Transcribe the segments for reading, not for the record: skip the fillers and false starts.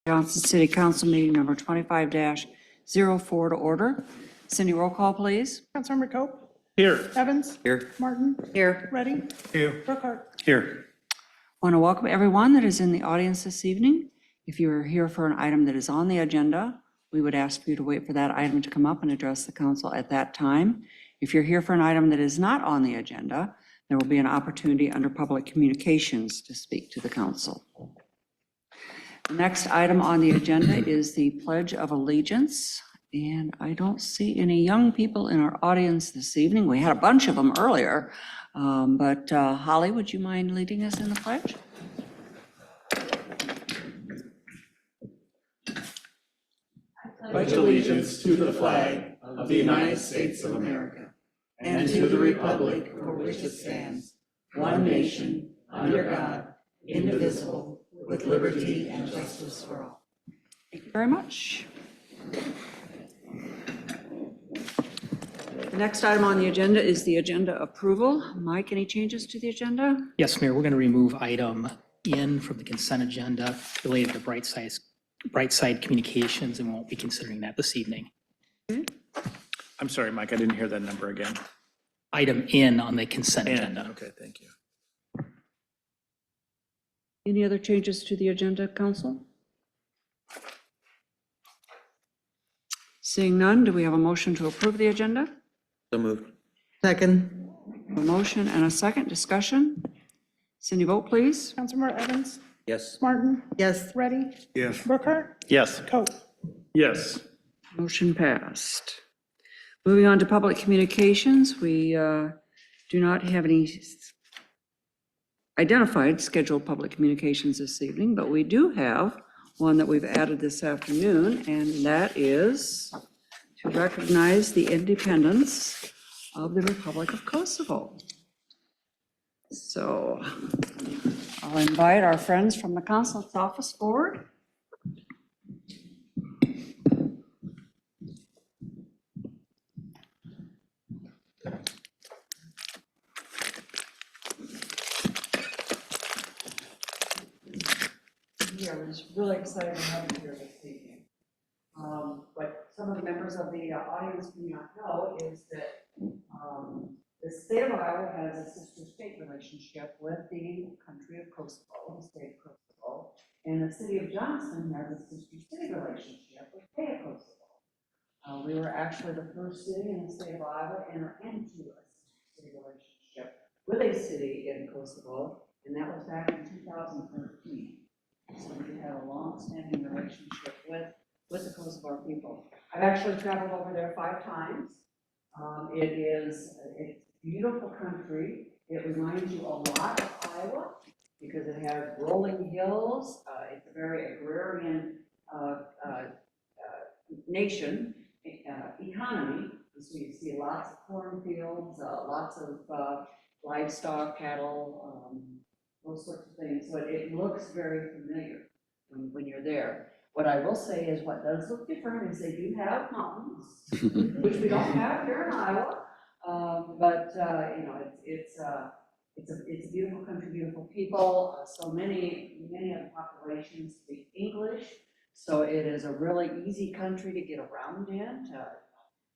Johnson City Council meeting number 25-04 to order. Cindy, roll call, please. Councilmember Cope. Here. Evans. Here. Martin. Here. Ready. Here. Brookhart. Here. I want to welcome everyone that is in the audience this evening. If you are here for an item that is on the agenda, we would ask for you to wait for that item to come up and address the council at that time. If you're here for an item that is not on the agenda, there will be an opportunity under public communications to speak to the council. The next item on the agenda is the Pledge of Allegiance, and I don't see any young people in our audience this evening. We had a bunch of them earlier, but Holly, would you mind leading us in the pledge? Pledge allegiance to the flag of the United States of America and to the republic for which it stands, one nation, under God, indivisible, with liberty and justice for all. Thank you very much. The next item on the agenda is the agenda approval. Mike, any changes to the agenda? Yes, Mayor, we're going to remove item N from the consent agenda related to Brightside Communications, and we won't be considering that this evening. I'm sorry, Mike, I didn't hear that number again. Item N on the consent agenda. Okay, thank you. Any other changes to the agenda, council? Seeing none, do we have a motion to approve the agenda? So moved. Second. A motion and a second discussion. Cindy, vote please. Councilmember Evans. Yes. Martin. Yes. Ready. Yes. Brookhart. Yes. Cope. Yes. Motion passed. Moving on to public communications, we do not have any identified scheduled public communications this evening, but we do have one that we've added this afternoon, and that is to recognize the independence of the Republic of Kosovo. So I'll invite our friends from the consulate's office forward. I was really excited to have you here this evening. What some of the members of the audience may not know is that the state of Iowa has a sister-state relationship with the country of Kosovo, the state of Kosovo, and the city of Johnston has a sister-city relationship with Kea Kosovo. We were actually the first city in the state of Iowa to enter into a sister-city relationship with a city in Kosovo, and that was back in 2013. So we have a long-standing relationship with the Kosovo people. I've actually traveled over there 5 times. It's a beautiful country. It reminds you a lot of Iowa because it has rolling hills. It's a very agrarian nation, economy. So you see lots of cornfields, lots of livestock, cattle, those sorts of things. So it looks very familiar when you're there. What I will say is what does look different is they do have mountains, which we don't have here in Iowa. But you know, it's a beautiful country, beautiful people. So many of the populations speak English. So it is a really easy country to get around in, to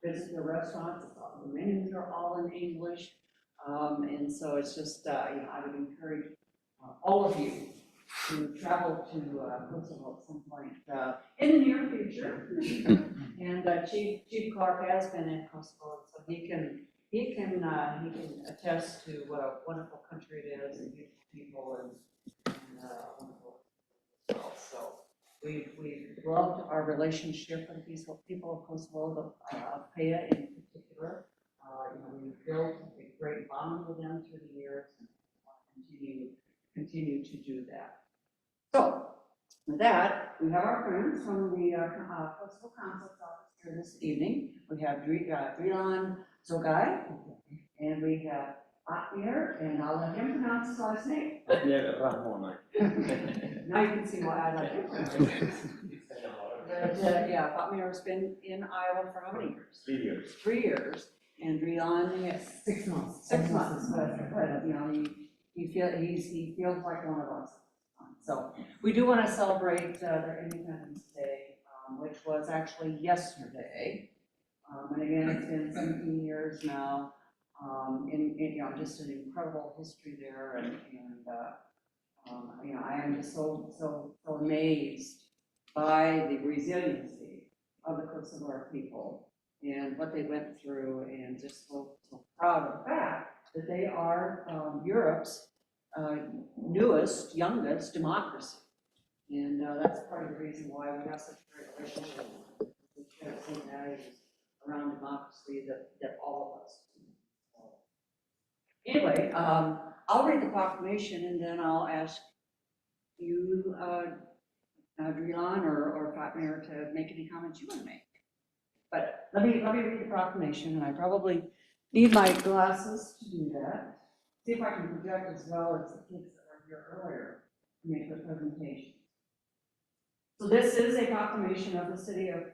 visit the restaurants. The menus are all in English. And so it's just, you know, I would encourage all of you to travel to Kosovo at some point in the near future. And Chief Clark has been in Kosovo, so he can attest to what a wonderful country it is, and beautiful people, and wonderful. So we've loved our relationship with the people of Kosovo, of Kea in particular. You know, we've built a great bond with them through the years, and want to continue to do that. So, with that, we have our friends from the Kosovo Consulate's office here this evening. We have Drilan Zogai, and we have Fatmir, and I'll let him pronounce his last name. Yeah, Rahmona. Now you can see why I like him. But yeah, Fatmir has been in Iowa for how many years? 3 years. 3 years, and Drilan, yes, 6 months. 6 months. But you know, he feels like one of us. So we do want to celebrate their Independence Day, which was actually yesterday. And again, it's been 17 years now. Just an incredible history there, and I am just so amazed by the resiliency of the Kosovar people and what they went through, and just so proud of the fact that they are Europe's newest, youngest democracy. And that's part of the reason why we have such a great relationship. We share the same values around democracy that all of us do. Anyway, I'll read the proclamation and then I'll ask you, Dreelan or Fatmir, to make any comments you want to make. But let me read the proclamation, and I probably need my glasses to do that. See if I can project as well as the kids that were here earlier to make the presentation. So this is a proclamation of the city of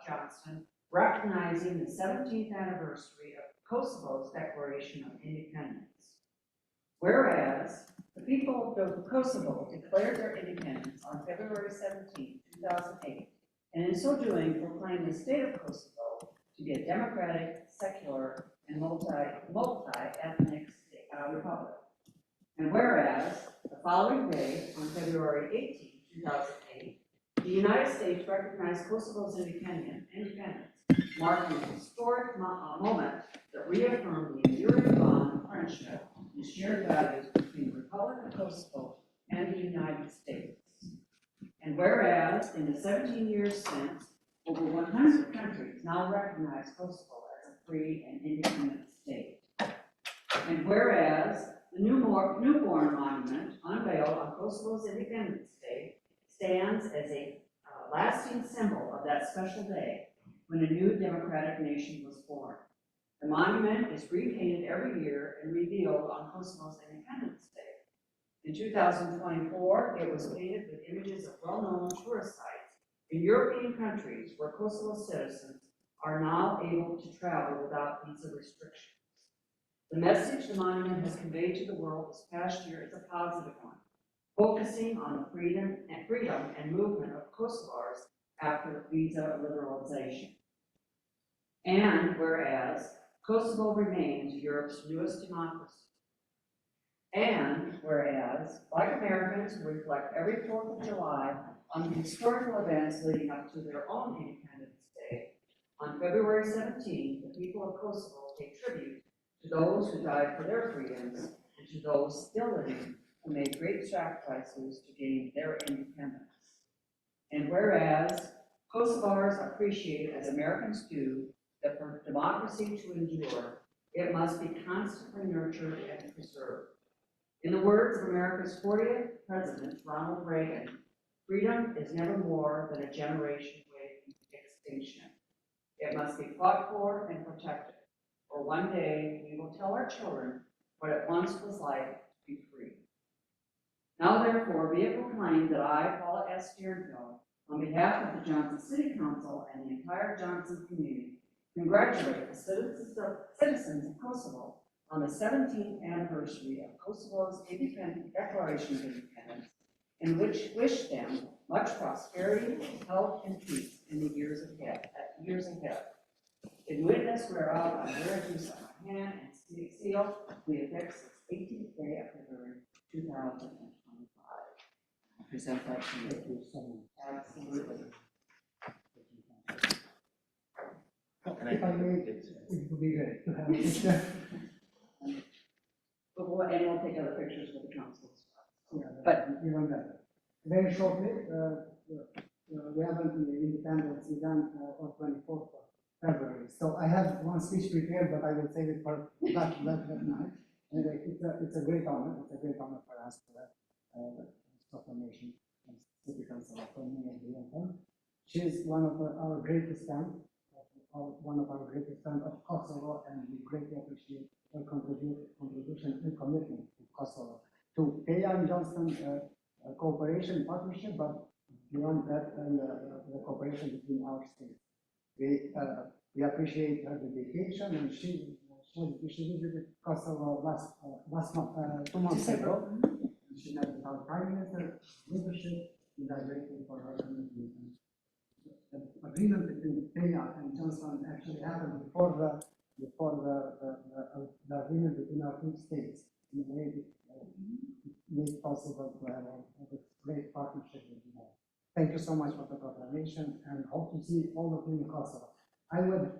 Johnston, recognizing the 17th anniversary of Kosovo's Declaration of Independence. Whereas the people of Kosovo declared their independence on February 17, 2008, and in so doing proclaimed the state of Kosovo to be a democratic, secular, and multi-ethnic republic. And whereas the following day, on February 18, 2008, the United States recognized Kosovo's independence, marking a historic moment that reaffirmed the enduring bond of friendship and shared values between the Republic of Kosovo and the United States. And whereas in the 17 years since, over 100 countries now recognize Kosovo as a free and independent state. And whereas the newborn monument unveiled on Kosovo's Independence Day stands as a lasting symbol of that special day when a new democratic nation was born. The monument is repainted every year and revealed on Kosovo's Independence Day. In 2024, it was painted with images of well-known tourist sites in European countries where Kosovo citizens are now able to travel without visa restrictions. The message the monument has conveyed to the world this past year is a positive one, focusing on the freedom and movement of Kosovars after visa liberalization. And whereas Kosovo remains Europe's newest democracy. And whereas, like Americans who reflect every 4th of July on the historical events leading up to their own Independence Day, on February 17, the people of Kosovo pay tribute to those who died for their freedoms and to those still living who made great sacrifices to gain their independence. And whereas Kosovars appreciate, as Americans do, that for democracy to endure, it must be constantly nurtured and preserved. In the words of America's 40th President, Ronald Reagan, freedom is never more than a generation away from extinction. It must be fought for and protected, or one day we will tell our children what it once was like to be free. Now therefore be it proclaimed that I, Paula S. Deernfield, on behalf of the Johnson City Council and the entire Johnson community, congratulate the citizens of Kosovo on the 17th anniversary of Kosovo's Declaration of Independence, and wish them much prosperity, health, and peace in the years ahead. In witness whereof I bear you sign my hand and seal the affix this 18th day of February 2025. I present that to you. Absolutely. If I may, it would be great to have a picture. And we'll take other pictures with the council. Yeah, But even better. Very shortly, we have an independence event on 24th of February. So I have one speech prepared, but I will save it for that night. Anyway, it's a great honor. It's a great honor for us to have proclamation and city council for me and the She is one of our greatest fans. One of our greatest fans of Kosovo, and we greatly appreciate her contribution and commitment to Kosovo, to KM Johnston cooperation partnership, but beyond that, the cooperation between our states. We appreciate her dedication, and she visited Kosovo last month, 2 months ago. appreciate our Prime Minister leadership, and are grateful for our commitment. The agreement between Kenya and Johnson actually happened before the agreement between our two states. In a way, it made it possible to have a great partnership with you. Thank you so much for the proclamation, and hope to see all of you in Kosovo. I would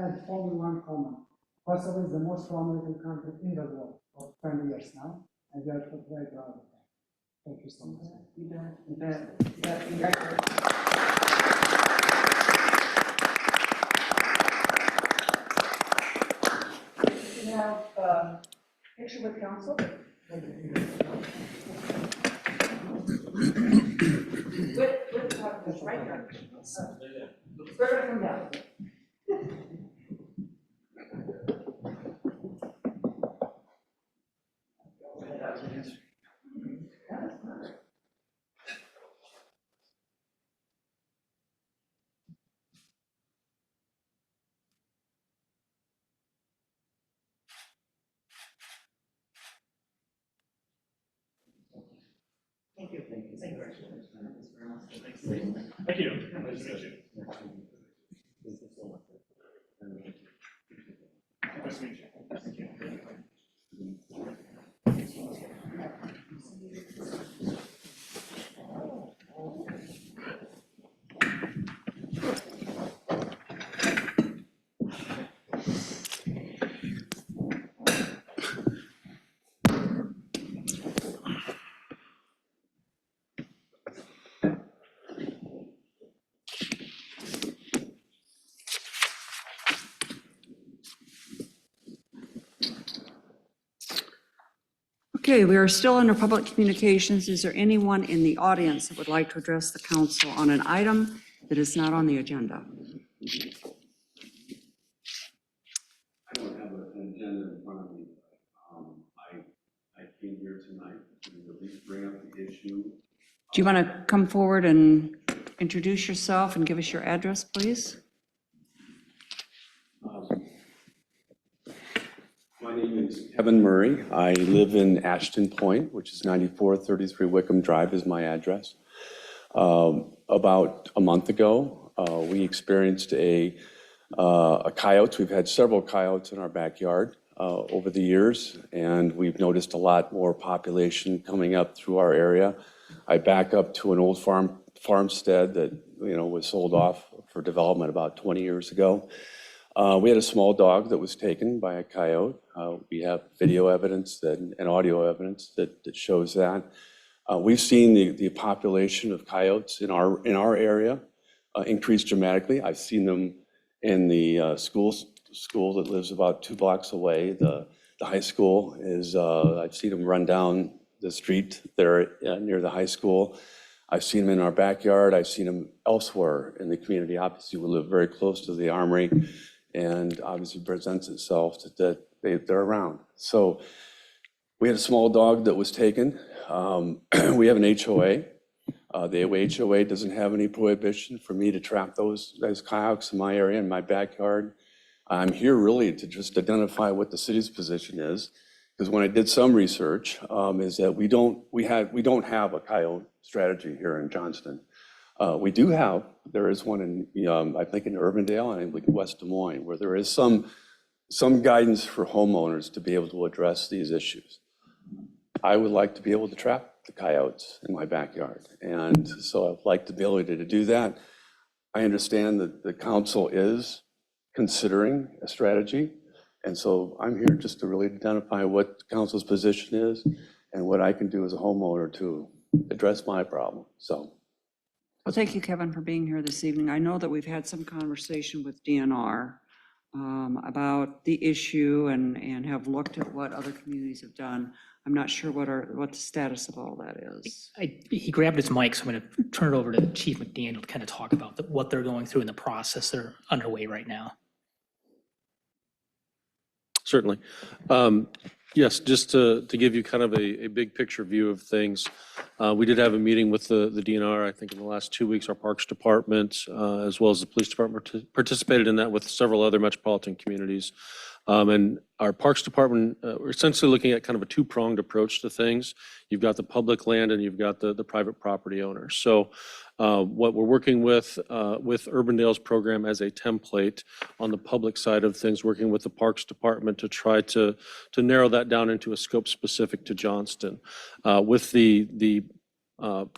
add only one comment. Kosovo is the most prominent country in the world for 20 years now, and we are very proud of that. Thank you so much. You bet, you bet, you bet. Congratulations. We have a picture with council. With right here. We're gonna come down. Thank you. Thank you. Thank you. Thank you. Nice to meet you. Nice to meet you. Thank you. Okay, we are still under public communications. Is there anyone in the audience that would like to address the council on an item that is not on the agenda? I don't have an agenda in front of me. I came here tonight to at least bring up the issue. Do you want to come forward and introduce yourself and give us your address, please? My name is Kevin Murray. I live in Ashton Point, which is 9433 Wickham Drive is my address. About a month ago, we experienced a coyote. We've had several coyotes in our backyard over the years, and we've noticed a lot more population coming up through our area. I back up to an old farmstead that was sold off for development about 20 years ago. We had a small dog that was taken by a coyote. We have video evidence and audio evidence that shows that. We've seen the population of coyotes in our area increase dramatically. I've seen them in the school that lives about 2 blocks away. The high school is, I've seen them run down the street there near the high school. I've seen them in our backyard. I've seen them elsewhere in the community. Obviously, we live very close to the Armory, and obviously presents itself that they're around. So we had a small dog that was taken. We have an HOA. The HOA doesn't have any prohibition for me to trap those coyotes in my area, in my backyard. I'm here really to just identify what the city's position is, because when I did some research, is that we don't have a coyote strategy here in Johnston. There is one in, I think in Urbandale and in West Des Moines, where there is some guidance for homeowners to be able to address these issues. I would like to be able to trap the coyotes in my backyard. And so I'd like to be able to do that. I understand that the council is considering a strategy. And so I'm here just to really identify what the council's position is and what I can do as a homeowner to address my problem, so. Well, thank you, Kevin, for being here this evening. I know that we've had some conversation with DNR about the issue and have looked at what other communities have done. I'm not sure what the status of all that is. He grabbed his mic, so I'm going to turn it over to Chief McDaniel to kind of talk about what they're going through in the process they're underway right now. Certainly. Yes, just to give you kind of a big picture view of things, we did have a meeting with the DNR, I think in the last 2 weeks. Our Parks Department, as well as the Police Department participated in that with several other metropolitan communities. And our Parks Department, we're essentially looking at kind of a two-pronged approach to things. You've got the public land and you've got the private property owners. So what we're working with Urbandale's program as a template on the public side of things, working with the Parks Department to try to narrow that down into a scope specific to Johnston. With the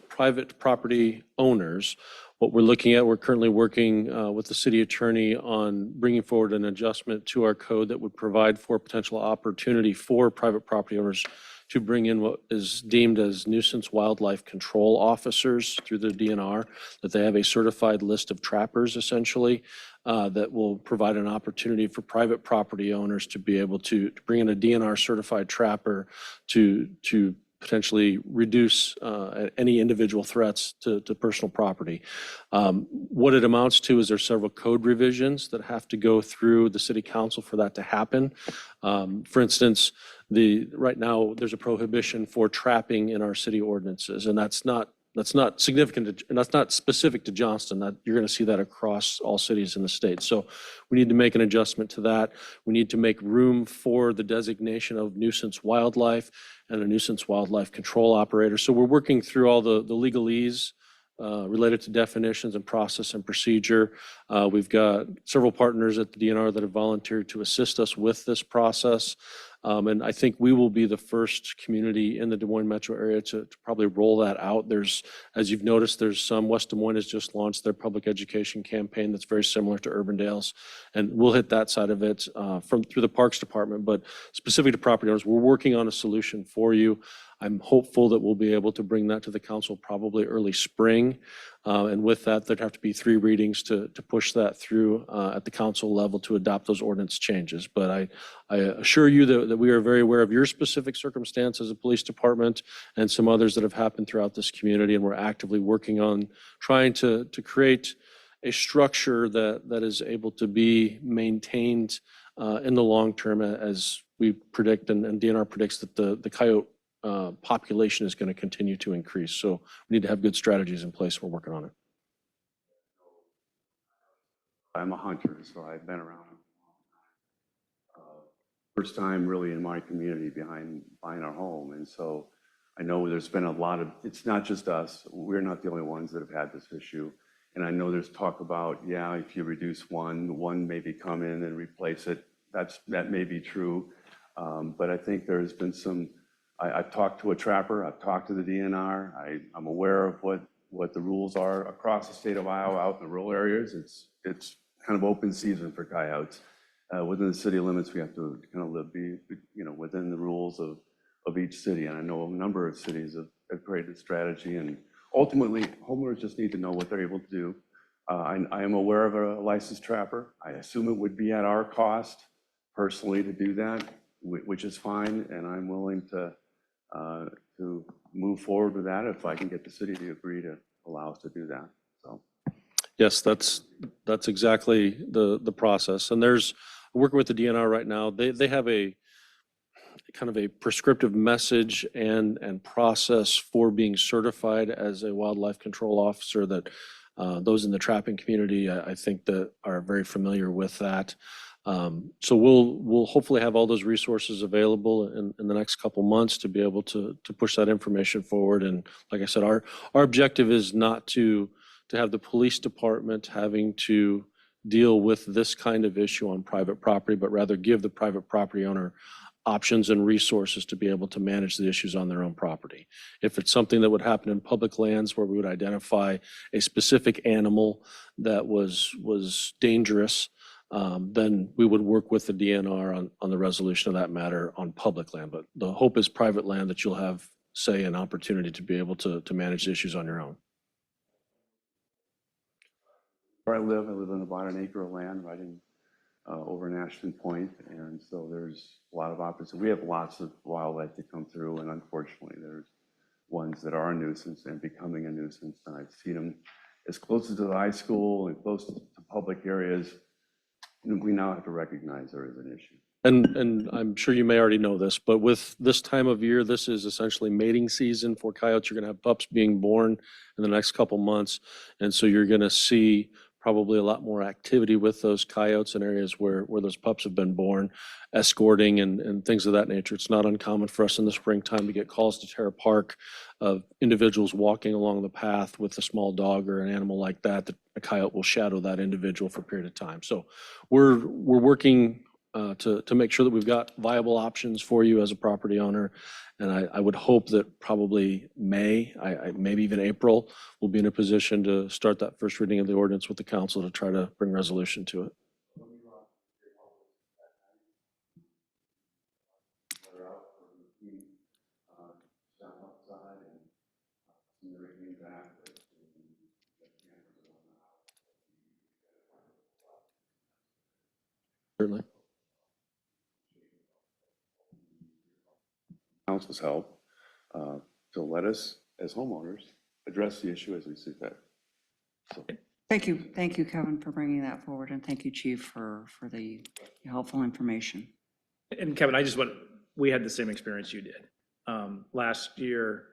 private property owners, what we're looking at, we're currently working with the city attorney on bringing forward an adjustment to our code that would provide for potential opportunity for private property owners to bring in what is deemed as nuisance wildlife control officers through the DNR, that they have a certified list of trappers essentially that will provide an opportunity for private property owners to be able to bring in a DNR certified trapper to potentially reduce any individual threats to personal property. What it amounts to is there's several code revisions that have to go through the city council for that to happen. For instance, right now there's a prohibition for trapping in our city ordinances, and that's not significant, and that's not specific to Johnston. That you're going to see that across all cities in the state. So we need to make an adjustment to that. We need to make room for the designation of nuisance wildlife and a nuisance wildlife control operator. So we're working through all the legalese related to definitions and process and procedure. We've got several partners at the DNR that have volunteered to assist us with this process. And I think we will be the first community in the Des Moines metro area to probably roll that out. There's, as you've noticed, West Des Moines has just launched their public education campaign that's very similar to Urbandale's. And we'll hit that side of it through the Parks Department, but specific to property owners, we're working on a solution for you. I'm hopeful that we'll be able to bring that to the council probably early spring. And with that, there'd have to be 3 readings to push that through at the council level to adopt those ordinance changes. But I assure you that we are very aware of your specific circumstance as a police department and some others that have happened throughout this community. And we're actively working on trying to create a structure that is able to be maintained in the long term, as we predict and DNR predicts that the coyote population is going to continue to increase. So we need to have good strategies in place. We're working on it. I'm a hunter, so I've been around. First time really in my community behind buying our home. And so I know there's been a lot of, it's not just us. We're not the only ones that have had this issue. And I know there's talk about, yeah, if you reduce one maybe come in and replace it. That may be true. But I think there's been some, I've talked to a trapper, I've talked to the DNR, I'm aware of what the rules are across the state of Iowa out in the rural areas. It's kind of open season for coyotes. Within the city limits, we have to kind of be within the rules of each city. And I know a number of cities have created a strategy, and ultimately homeowners just need to know what they're able to do. I am aware of a licensed trapper. I assume it would be at our cost personally to do that, which is fine, and I'm willing to move forward with that if I can get the city to agree to allow us to do that. So, yes, that's exactly the process. And there's working with the DNR right now. They have a kind of a prescriptive message and process for being certified as a wildlife control officer that those in the trapping community, I think, that are very familiar with that. So we'll hopefully have all those resources available in the next couple months to be able to push that information forward. And like I said, our objective is not to have the police department having to deal with this kind of issue on private property, but rather give the private property owner options and resources to be able to manage the issues on their own property. If it's something that would happen in public lands where we would identify a specific animal that was dangerous, then we would work with the DNR on the resolution of that matter on public land. But the hope is private land that you'll have, say, an opportunity to be able to manage the issues on your own. where I live on about an acre of land right in over in Ashton Point, and so there's a lot of opportunity. We have lots of wildlife that come through, and unfortunately there's ones that are a nuisance and becoming a nuisance, and I've seen them as close to the high school and close to public areas. We now have to recognize there is an issue. And I'm sure you may already know this, but with this time of year, this is essentially mating season for coyotes. You're going to have pups being born in the next couple months. And so you're going to see probably a lot more activity with those coyotes in areas where those pups have been born, escorting and things of that nature. It's not uncommon for us in the springtime to get calls to Terra Park of individuals walking along the path with a small dog or an animal like that, that a coyote will shadow that individual for a period of time. So we're working to make sure that we've got viable options for you as a property owner. And I would hope that probably May, maybe even April, we'll be in a position to start that first reading of the ordinance with the council to try to bring resolution to it. Certainly. Council's help to let us, as homeowners, address the issue as we see fit. So, Thank you, Kevin, for bringing that forward, and thank you, Chief, for the helpful information. And Kevin, we had the same experience you did. Last year,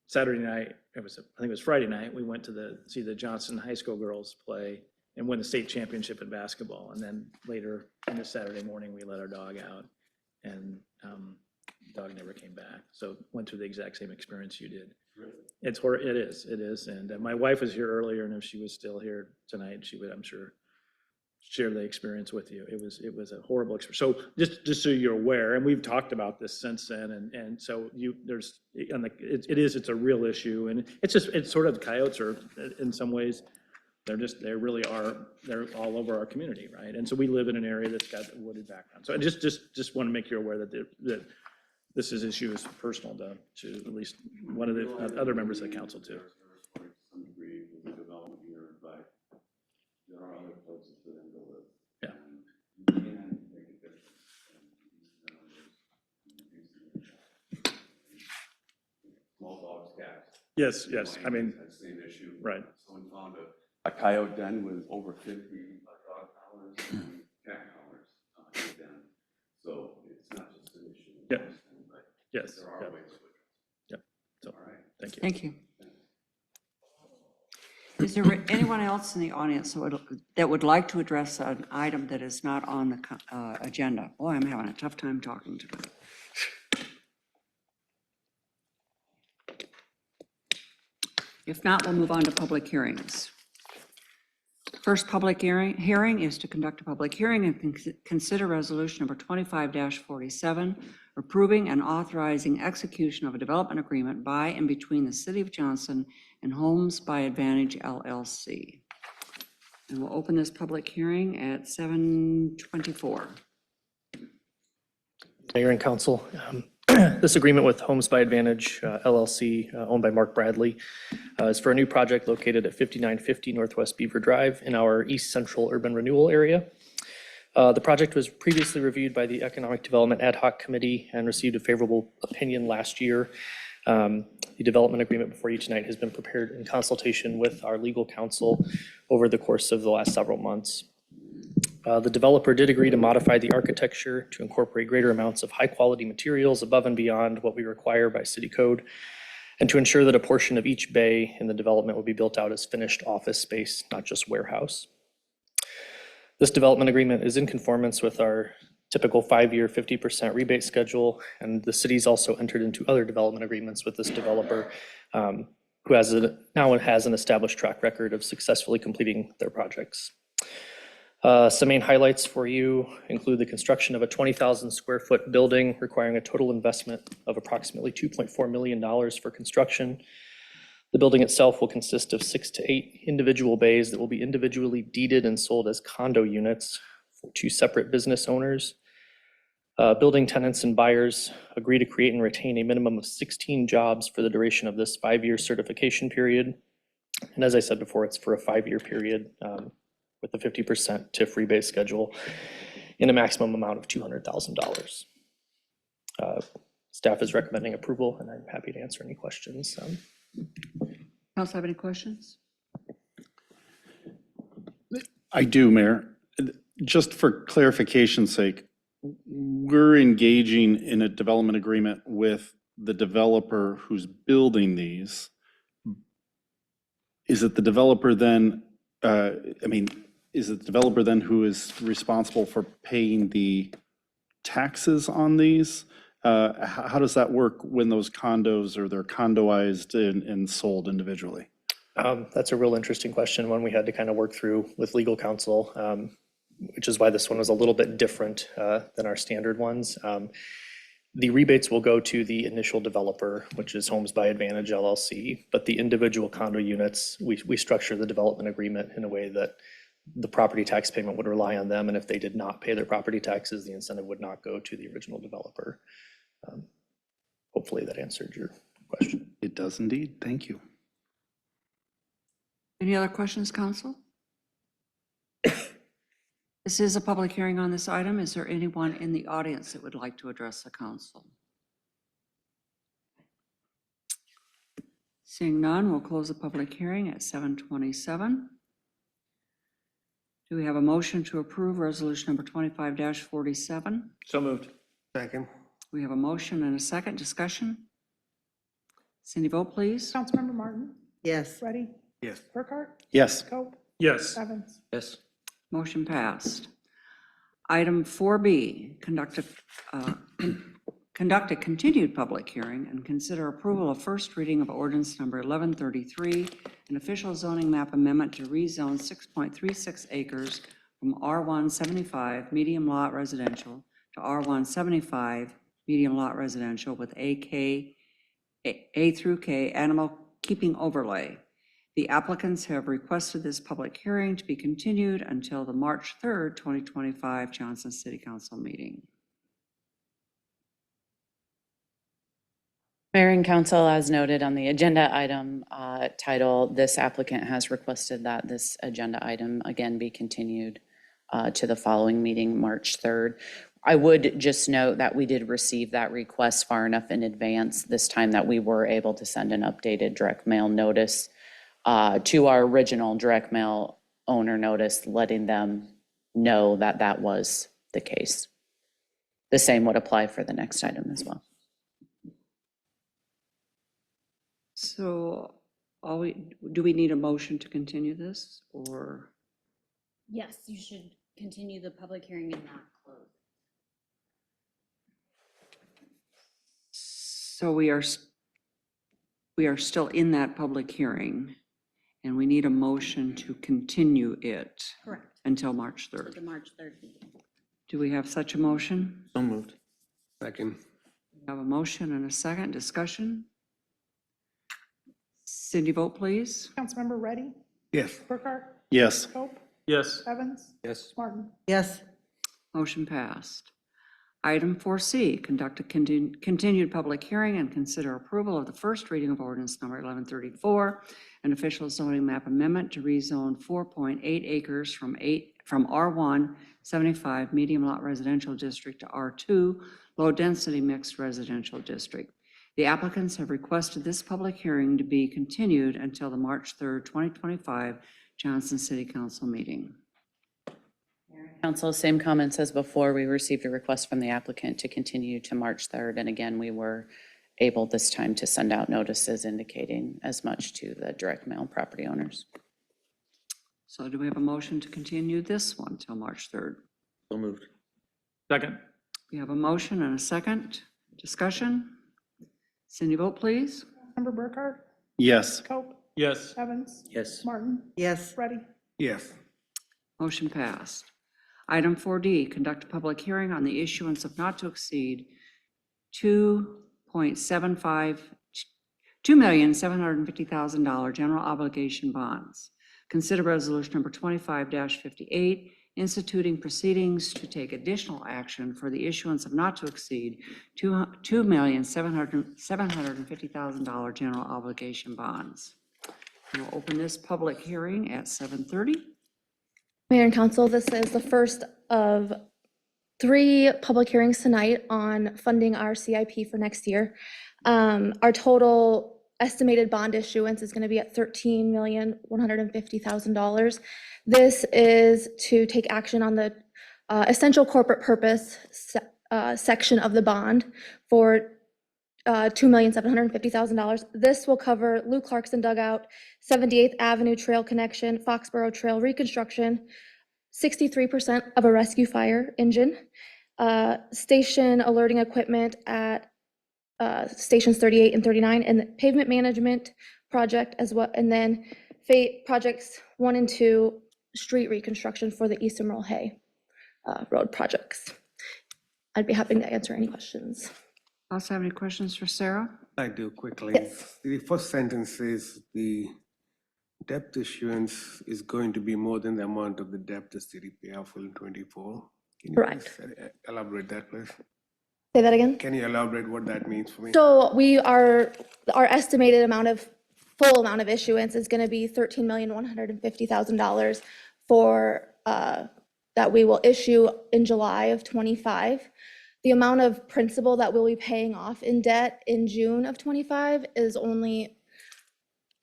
Saturday night, I think it was Friday night, we went to see the Johnson High School girls play and win the state championship in basketball. And then later on the Saturday morning, we let our dog out, and the dog never came back. So went through the exact same experience you did. It is. And my wife was here earlier, and if she was still here tonight, she would, I'm sure, share the experience with you. It was a horrible experience. So just so you're aware, and we've talked about this since then, and so it's a real issue, and it's sort of, the coyotes are, in some ways, they're all over our community, right? And so we live in an area that's got a wooded background. So I just want to make you aware that this issue is personal to at least one of the other members of the council too. Some degree with the development here, but there are other places for them to live. Yeah. And you can make a difference. Small dogs, cats. Yes. I mean, That same issue. right. Someone found a coyote den with over 50 dog collars and cat collars in the den. So it's not just an issue. Yeah. But Yes. there are Yeah. ways to address it. Yep. So, All right. thank you. Thank you. Is there anyone else in the audience that would like to address an item that is not on the agenda? Boy, I'm having a tough time talking tonight. If not, we'll move on to public hearings. First public hearing is to conduct a public hearing and consider resolution number 25-47, approving and authorizing execution of a development agreement by and between the City of Johnson and Homes by Advantage LLC. And we'll open this public hearing at 7:24. Mayor and Council, this agreement with Homes by Advantage LLC, owned by Mark Bradley, is for a new project located at 5950 Northwest Beaver Drive in our East Central Urban Renewal area. The project was previously reviewed by the Economic Development Ad Hoc Committee and received a favorable opinion last year. The development agreement before you tonight has been prepared in consultation with our legal counsel over the course of the last several months. The developer did agree to modify the architecture to incorporate greater amounts of high-quality materials above and beyond what we require by city code, and to ensure that a portion of each bay in the development will be built out as finished office space, not just warehouse. This development agreement is in conformance with our typical 5-year 50% rebate schedule, and the city's also entered into other development agreements with this developer, who now has an established track record of successfully completing their projects. Some main highlights for you include the construction of a 20,000 square foot building requiring a total investment of approximately $2.4 million for construction. The building itself will consist of 6 to 8 individual bays that will be individually deeded and sold as condo units for 2 separate business owners. Building tenants and buyers agree to create and retain a minimum of 16 jobs for the duration of this 5-year certification period. And as I said before, it's for a 5-year period with a 50% TIF rebate schedule in a maximum amount of $200,000. Staff is recommending approval, and I'm happy to answer any questions. Council have any questions? I do, Mayor. Just for clarification's sake, we're engaging in a development agreement with the developer who's building these. Is it the developer then I mean, is it the developer then who is responsible for paying the taxes on these? How does that work when those condos or they're condoized and sold individually? That's a real interesting question, one we had to kind of work through with legal counsel, which is why this one was a little bit different than our standard ones. The rebates will go to the initial developer, which is Homes by Advantage LLC, but the individual condo units, we structure the development agreement in a way that the property tax payment would rely on them, and if they did not pay their property taxes, the incentive would not go to the original developer. Hopefully that answered your question. It does indeed. Thank you. Any other questions, council? This is a public hearing on this item. Is there anyone in the audience that would like to address the council? Seeing none, we'll close the public hearing at 7:27. Do we have a motion to approve resolution number 25-47? So moved. Second. We have a motion and a second. Discussion? Cindy, vote please. Councilmember Martin, Yes. Ready, Yes. Burkhart, Yes. Cope, Yes. Evans. Yes. Motion passed. Item 4B, conduct a continued public hearing and consider approval of first reading of ordinance number 1133, an official zoning map amendment to rezone 6.36 acres from R175 medium lot residential to R175 medium lot residential with A through K animal keeping overlay. The applicants have requested this public hearing to be continued until the March 3rd, 2025 Johnson City Council meeting. Mayor and council, as noted on the agenda item title, this applicant has requested that this agenda item again be continued to the following meeting, March 3rd. I would just note that we did receive that request far enough in advance this time that we were able to send an updated direct mail notice to our original direct mail owner notice, letting them know that that was the case. The same would apply for the next item as well. So do we need a motion to continue this, or? Yes, you should continue the public hearing and not close. So we are still in that public hearing, and we need a motion to continue it Correct. until March To 3rd. the March 3rd meeting. Do we have such a motion? So moved. Second. We have a motion and a second. Discussion? Cindy, vote please. Councilmember Ready, Yes. Burkhart, Yes. Cope, Yes. Evans, Yes. Martin. Yes. Motion passed. Item 4C, conduct a continued public hearing and consider approval of the first reading of ordinance number 1134, an official zoning map amendment to rezone 4.8 acres from R1 75 medium lot residential district to R2 low density mixed residential district. The applicants have requested this public hearing to be continued until the March 3rd, 2025 Johnson City Council meeting. Council, same comments as before. We received a request from the applicant to continue to March 3rd. And again, we were able this time to send out notices indicating as much to the direct mail property owners. So do we have a motion to continue this one till March 3rd? So moved. Second. We have a motion and a second. Discussion? Cindy, vote please. Councilmember Burkhart, Yes. Cope, Yes. Evans, Yes. Martin, Yes. Ready. Yes. Motion passed. Item 4D, conduct a public hearing on the issuance of not to exceed $2,750,000 general obligation bonds. Consider resolution number 25-58, instituting proceedings to take additional action for the issuance of not to exceed $2,750,000 general obligation bonds. We'll open this public hearing at 7:30. Mayor and council, this is the first of 3 public hearings tonight on funding our CIP for next year. Our total estimated bond issuance is going to be at $13,150,000. This is to take action on the essential corporate purpose section of the bond for $2,750,000. This will cover Lou Clarkson dugout, 78th Avenue Trail connection, Foxborough Trail reconstruction, 63% of a rescue fire engine, station alerting equipment at stations 38 and 39, and the pavement management project as well, and then projects 1 and 2, street reconstruction for the East Emerald Hay road projects. I'd be happy to answer any questions. Also have any questions for Sarah? I do quickly. Yes. The first sentence says the debt issuance is going to be more than the amount of the debt the city pay off in 24. Can you Correct. please elaborate that, please? Say that again? Can you elaborate what that means for me? So our estimated full amount of issuance is going to be $13,150,000 for, that we will issue in July of '25. The amount of principal that we'll be paying off in debt in June of '25 is only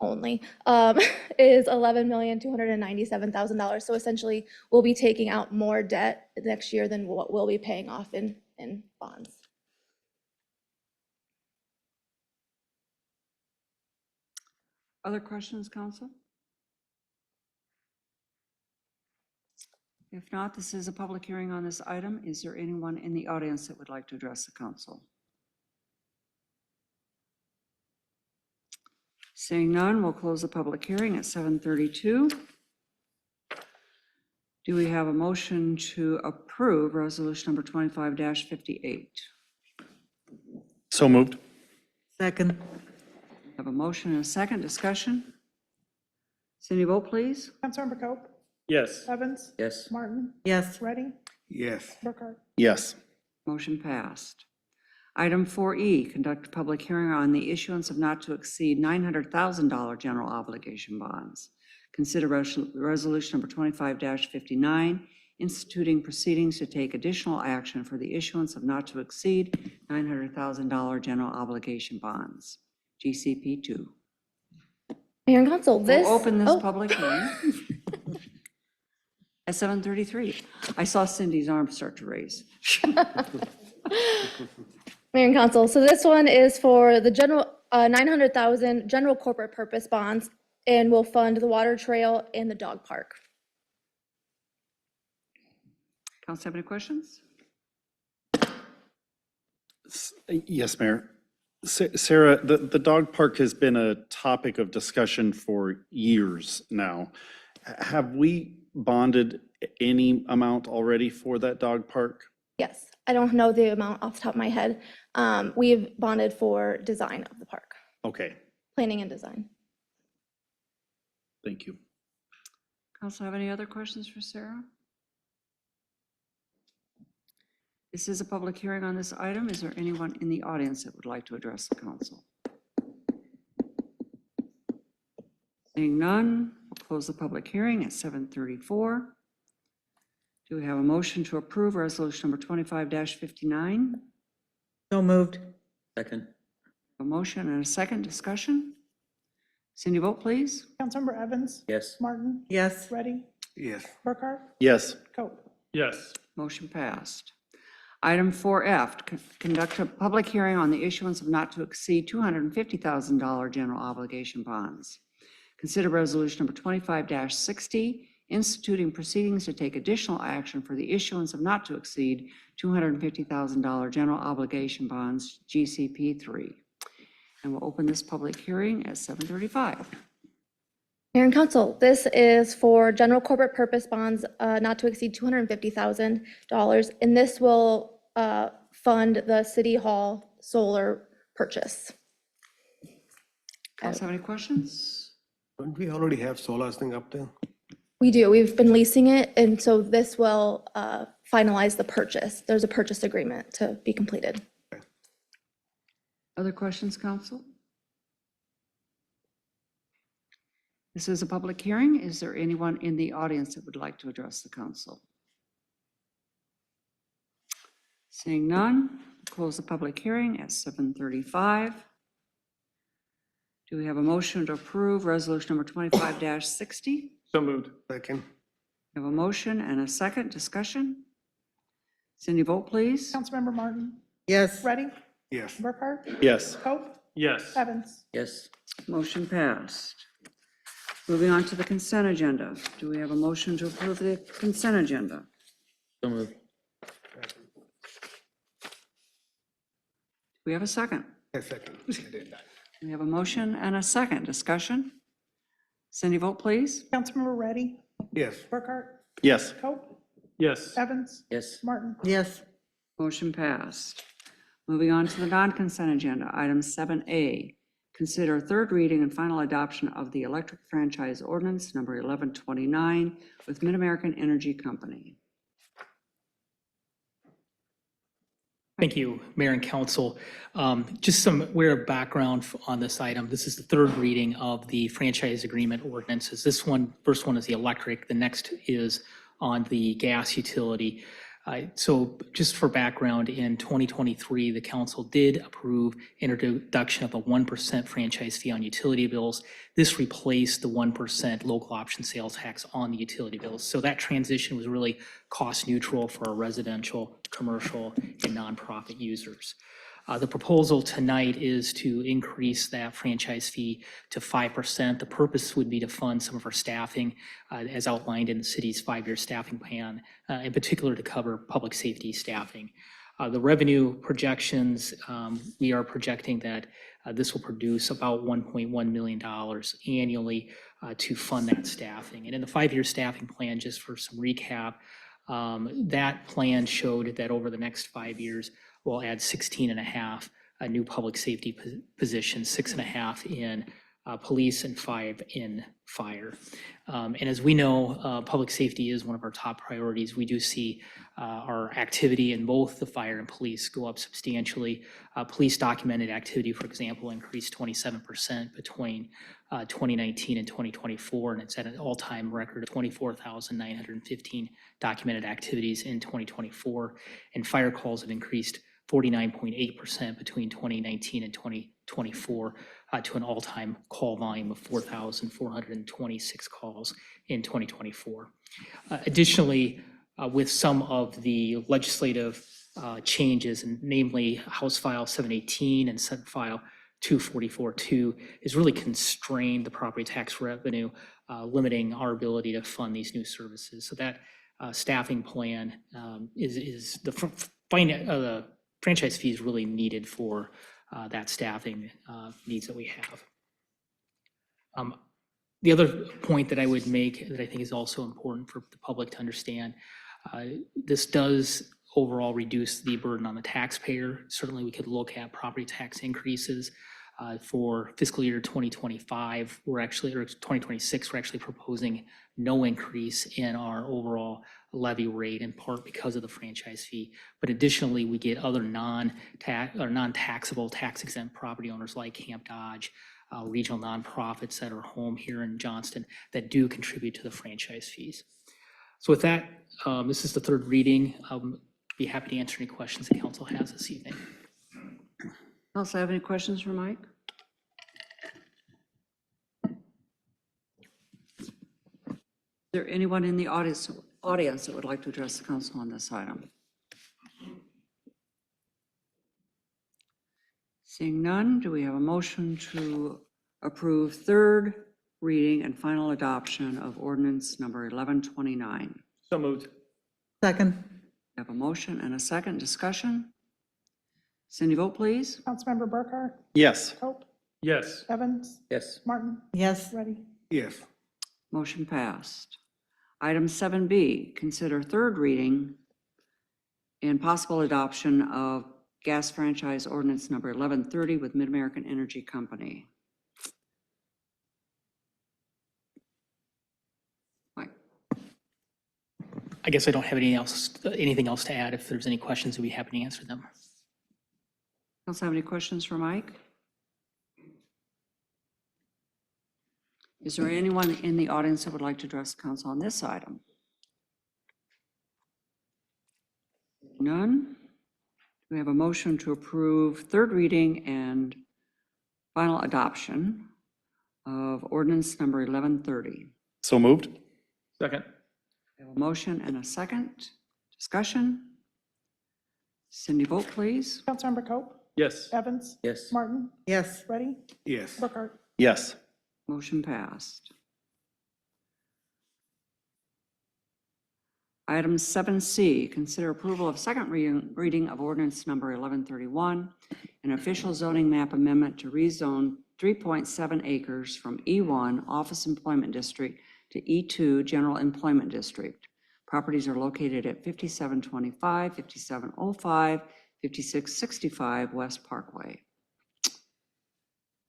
is $11,297,000. So essentially, we'll be taking out more debt next year than what we'll be paying off in bonds. Other questions, council? If not, this is a public hearing on this item. Is there anyone in the audience that would like to address the council? Seeing none, we'll close the public hearing at 7:32. Do we have a motion to approve resolution number 25-58? So moved. Second. Have a motion and a second. Discussion? Cindy, vote please. Councilmember Cope, Yes. Evans, Yes. Martin, Yes. Ready, Yes. Burkhart. Yes. Motion passed. Item 4E, conduct a public hearing on the issuance of not to exceed $900,000 general obligation bonds. Consider resolution number 25-59, instituting proceedings to take additional action for the issuance of not to exceed $900,000 general obligation bonds, GCP 2. Mayor and Council, this. We'll open this oh, public hearing at 7:33. I saw Cindy's arm start to raise. Mayor and Council, so this one is for the general, 900,000 general corporate purpose bonds, and will fund the water trail and the dog park. Council have any questions? Yes, Mayor. Sarah, the dog park has been a topic of discussion for years now. Have we bonded any amount already for that dog park? Yes, I don't know the amount off the top of my head. We have bonded for design of the park, Okay, planning and design. thank you. Council have any other questions for Sarah? This is a public hearing on this item. Is there anyone in the audience that would like to address the council? Seeing none, we'll close the public hearing at 7:34. Do we have a motion to approve resolution number 25-59? So moved. Second. A motion and a second. Discussion? Cindy, vote please. Councilmember Evans, Yes. Martin, Yes. Ready, Yes. Burkhart, Yes. Cope. Yes. Motion passed. Item 4F, conduct a public hearing on the issuance of not to exceed $250,000 general obligation bonds. Consider resolution number 25-60, instituting proceedings to take additional action for the issuance of not to exceed $250,000 general obligation bonds, GCP 3. And we'll open this public hearing at 7:35. Mayor and Council, this is for general corporate purpose bonds, not to exceed $250,000, and this will fund the City Hall solar purchase. Council have any questions? Don't we already have solar thing up there? We do, we've been leasing it, and so this will finalize the purchase. There's a purchase agreement to be completed. Other questions, council? This is a public hearing. Is there anyone in the audience that would like to address the council? Seeing none, close the public hearing at 7:35. Do we have a motion to approve resolution number 25-60? So moved. Second. We have a motion and a second. Discussion? Cindy, vote please. Councilmember Martin, Yes. Ready, Yes. Burkhart? Yes. Coe? Yes. Evans? Yes. Motion passed. Moving on to the consent agenda. Do we have a motion to approve the consent agenda? So moved. We have a second. A second. We have a motion and a second. Discussion? Cindy, vote please. Councilmember Ready? Yes. Burkhart? Yes. Coe? Yes. Evans? Yes. Martin? Yes. Motion passed. Moving on to the non-consent agenda, item 7A. Consider third reading and final adoption of the electric franchise ordinance number 1129 with Mid-American Energy Company. Thank you, Mayor and Council. Just some background on this item. This is the third reading of the franchise agreement ordinances. First one is the electric, the next is on the gas utility. So just for background, in 2023, the council did approve introduction of a 1% franchise fee on utility bills. This replaced the 1% local option sales tax on the utility bills. So that transition was really cost neutral for our residential, commercial, and nonprofit users. The proposal tonight is to increase that franchise fee to 5%. The purpose would be to fund some of our staffing as outlined in the city's 5-year staffing plan, in particular to cover public safety staffing. The revenue projections, we are projecting that this will produce about $1.1 million annually to fund that staffing. And in the 5-year staffing plan, just for some recap, that plan showed that over the next 5 years, we'll add 16 and a half new public safety positions, 6.5 in police and 5 in fire. And as we know, public safety is one of our top priorities. We do see our activity in both the fire and police go up substantially. Police documented activity, for example, increased 27% between 2019 and 2024, and it's at an all-time record of 24,915 documented activities in 2024. And fire calls have increased 49.8% between 2019 and 2024 to an all-time call volume of 4,426 calls in 2024. Additionally, with some of the legislative changes, and namely House File 718 and Senate File 244-2, is really constrained the property tax revenue, limiting our ability to fund these new services. So that staffing plan is the franchise fee is really needed for that staffing needs that we have. The other point that I would make that I think is also important for the public to understand, this does overall reduce the burden on the taxpayer. Certainly we could look at property tax increases for fiscal year 2025, or 2026, we're actually proposing no increase in our overall levy rate, in part because of the franchise fee. But additionally, we get other non-taxable tax-exempt property owners like Camp Dodge, regional nonprofits that are home here in Johnston that do contribute to the franchise fees. So with that, this is the third reading. I'll be happy to answer any questions the council has this evening. Also have any questions for Mike? Is there anyone in the audience that would like to address the council on this item? Seeing none, do we have a motion to approve third reading and final adoption of ordinance number 1129? So moved. Second. We have a motion and a second. Discussion? Cindy, vote please. Councilmember Burkhart? Yes. Coe? Yes. Evans? Yes. Martin? Yes. Ready? Yes. Motion passed. Item 7B, consider third reading and possible adoption of gas franchise ordinance number 1130 with Mid-American Energy Company. Mike. I guess I don't have anything else to add. If there's any questions, we'd be happy to answer them. Else have any questions for Mike? Is there anyone in the audience that would like to address council on this item? None? We have a motion to approve third reading and final adoption of ordinance number 1130. So moved. Second. We have a motion and a second. Discussion? Cindy, vote please. Councilmember Coe? Yes. Evans? Yes. Martin? Yes. Ready? Yes. Burkhart? Yes. Motion passed. Item 7C, consider approval of second reading of ordinance number 1131, an official zoning map amendment to rezone 3.7 acres from E1 Office Employment District to E2 General Employment District. Properties are located at 5725, 5705, 5665 West Parkway.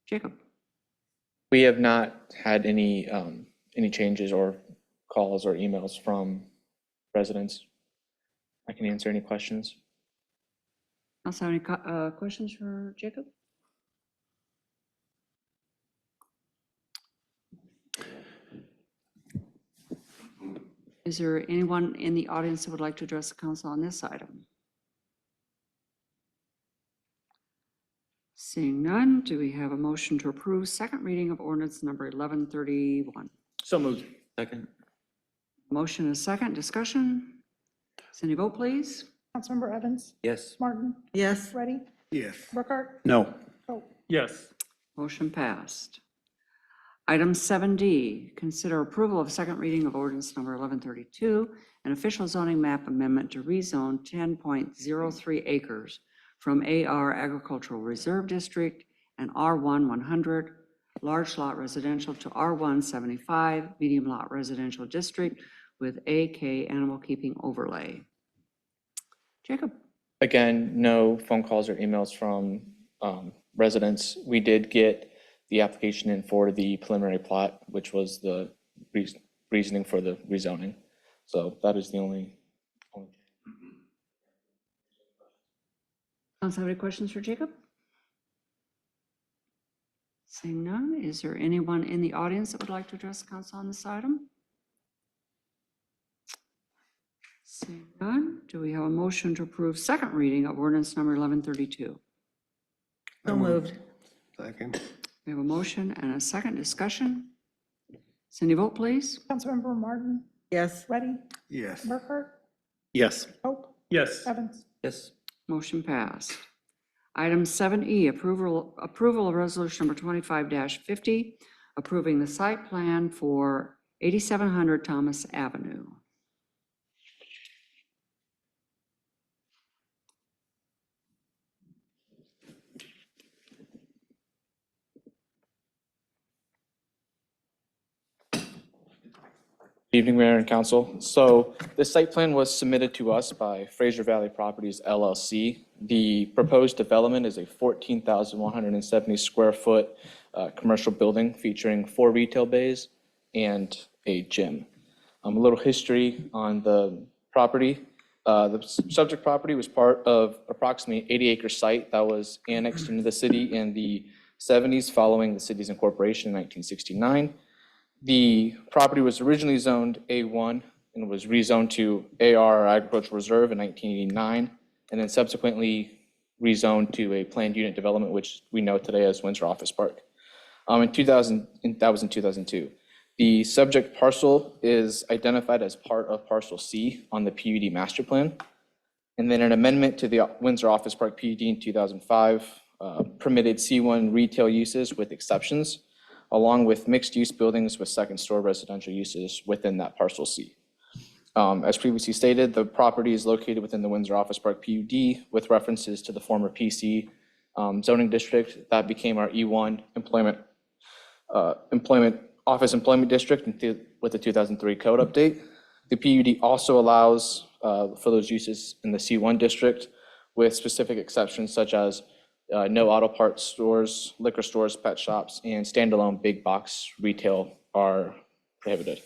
Jacob? We have not had any changes or calls or emails from residents. I can answer any questions. Also, any questions for Jacob? Is there anyone in the audience that would like to address the council on this item? Seeing none, do we have a motion to approve second reading of ordinance number 1131? So moved. Second. Motion and a second, discussion? Cindy, vote please. Councilmember Evans? Yes. Martin? Yes. Ready? Yes. Burkhart? No. Pope? Yes. Motion passed. Item 7D, consider approval of second reading of ordinance number 1132, an official zoning map amendment to rezone 10.03 acres from AR Agricultural Reserve District and R1 100 large lot residential to R1 75 medium lot residential district with AK animal keeping overlay. Jacob? Again, no phone calls or emails from residents. We did get the application in for the preliminary plot, which was the reasoning for the rezoning. So that is the only. Council, have any questions for Jacob? Seeing none, is there anyone in the audience that would like to address the council on this item? Seeing none, do we have a motion to approve second reading of ordinance number 1132? So moved. Second. We have a motion and a second, discussion. Cindy, vote please. Councilmember Martin? Yes. Ready? Yes. Burkhart? Yes. Pope? Yes. Evans? Yes. Motion passed. Item 7E, approval of resolution number 25-50, approving the site plan for 8700 Thomas Avenue. Good evening, Mayor and Council. So this site plan was submitted to us by Fraser Valley Properties LLC. The proposed development is a 14,170 square foot commercial building featuring 4 retail bays and a gym. A little history on the property. The subject property was part of approximately 80-acre site that was annexed into the city in the 70s following the city's incorporation in 1969. The property was originally zoned A1 and was rezoned to AR, Agricultural Reserve, in 1989, and then subsequently rezoned to a planned unit development, which we know today as Windsor Office Park. That was in 2002. The subject parcel is identified as part of Parcel C on the PUD master plan. And then an amendment to the Windsor Office Park PUD in 2005 permitted C1 retail uses with exceptions, along with mixed-use buildings with second-story residential uses within that Parcel C. As previously stated, the property is located within the Windsor Office Park PUD with references to the former PC zoning district that became our E1 Office Employment District with the 2003 code update. The PUD also allows for those uses in the C1 district with specific exceptions such as no auto parts stores, liquor stores, pet shops, and standalone big box retail are prohibited.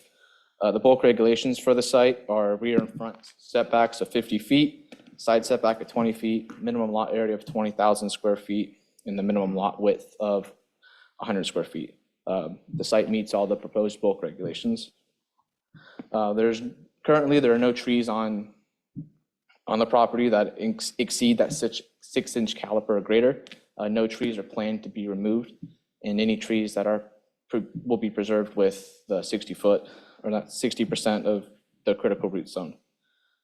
The bulk regulations for the site are rear and front setbacks of 50 feet, side setback of 20 feet, minimum lot area of 20,000 square feet, and the minimum lot width of 100 square feet. The site meets all the proposed bulk regulations. Currently, there are no trees on the property that exceed that 6-inch caliper or greater. No trees are planned to be removed, and any trees that will be preserved with the 60-foot or not 60% of the critical root zone.